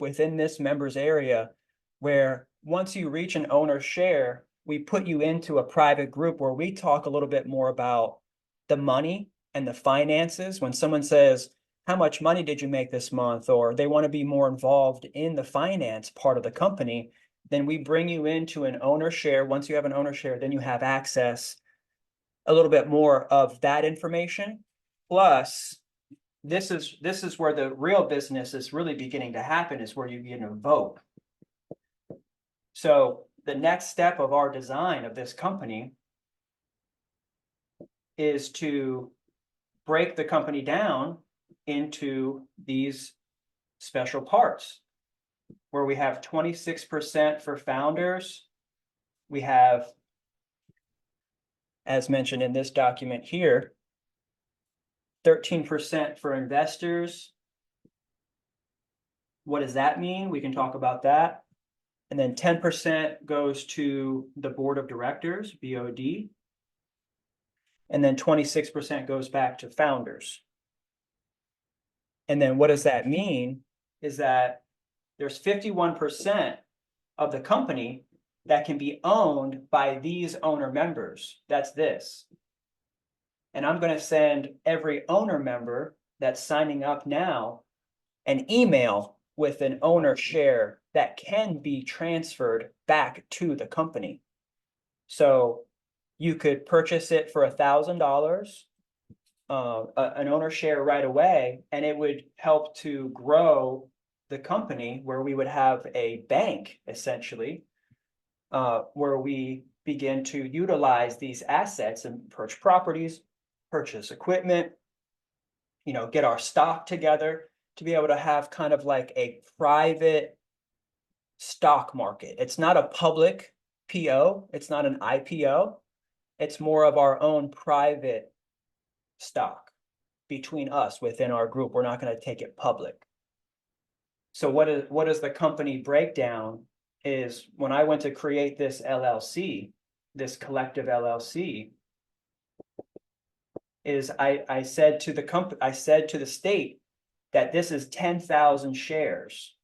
within this members area where once you reach an owner share, we put you into a private group where we talk a little bit more about the money and the finances. When someone says, how much money did you make this month? Or they want to be more involved in the finance part of the company, then we bring you into an owner share. Once you have an owner share, then you have access a little bit more of that information. Plus, this is where the real business is really beginning to happen, is where you begin to vote. So the next step of our design of this company is to break the company down into these special parts where we have 26% for founders. We have, as mentioned in this document here, 13% for investors. What does that mean? We can talk about that. And then 10% goes to the board of directors, BOD. And then 26% goes back to founders. And then what does that mean is that there's 51% of the company that can be owned by these owner members. That's this. And I'm going to send every owner member that's signing up now an email with an owner share that can be transferred back to the company. So you could purchase it for $1,000, an owner share right away, and it would help to grow the company, where we would have a bank essentially, where we begin to utilize these assets and purchase properties, purchase equipment, get our stock together to be able to have kind of like a private stock market. It's not a public PO. It's not an IPO. It's more of our own private stock between us within our group. We're not going to take it public. So what is the company breakdown is, when I went to create this LLC, this collective LLC, is I said to the state that this is 10,000 shares.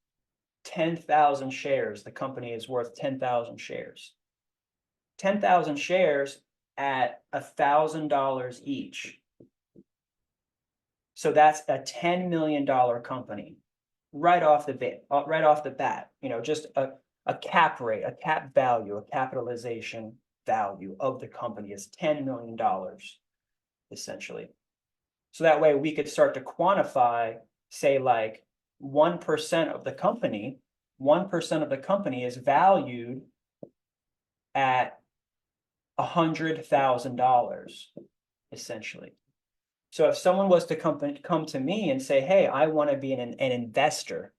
10,000 shares. The company is worth 10,000 shares. 10,000 shares at $1,000 each. So that's a $10 million company right off the bat. Just a cap rate, a cap value, a capitalization value of the company is $10 million, essentially. So that way we could start to quantify, say, like 1% of the company, 1% of the company is valued at $100,000, essentially. So if someone was to come to me and say, hey, I want to be an investor,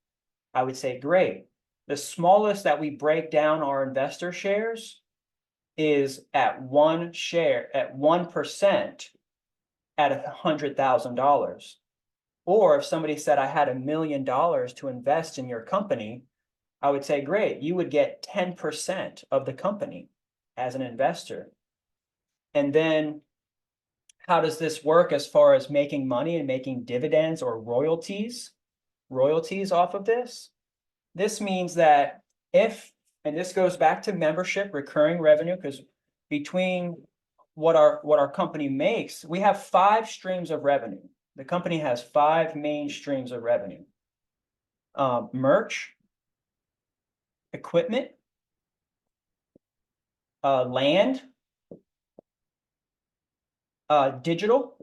I would say, great. The smallest that we break down our investor shares is at 1% at $100,000. Or if somebody said, I had $1 million to invest in your company, I would say, great, you would get 10% of the company as an investor. And then how does this work as far as making money and making dividends or royalties off of this? This means that and this goes back to membership, recurring revenue, because between what our company makes, we have 5 streams of revenue. The company has 5 main streams of revenue: merch, equipment, land, digital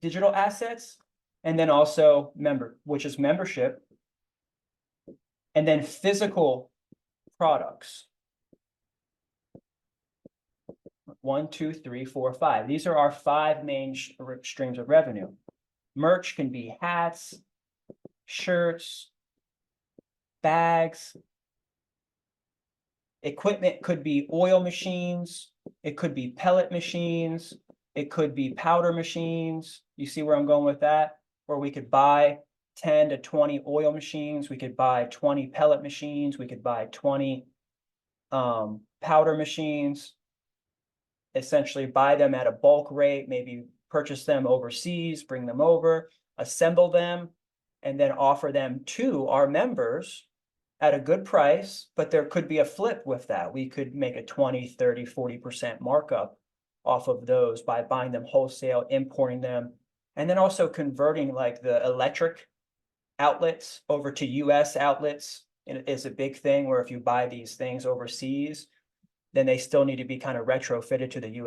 assets, and then also membership, and then physical products. 1, 2, 3, 4, 5. These are our 5 main streams of revenue. Merch can be hats, shirts, bags. Equipment could be oil machines. It could be pellet machines. It could be powder machines. You see where I'm going with that? Or we could buy 10 to 20 oil machines. We could buy 20 pellet machines. We could buy 20 powder machines. Essentially buy them at a bulk rate, maybe purchase them overseas, bring them over, assemble them, and then offer them to our members at a good price, but there could be a flip with that. We could make a 20, 30, 40% markup off of those by buying them wholesale, importing them, and then also converting like the electric outlets over to US outlets is a big thing, where if you buy these things overseas, then they still need to be kind of retrofitted to the US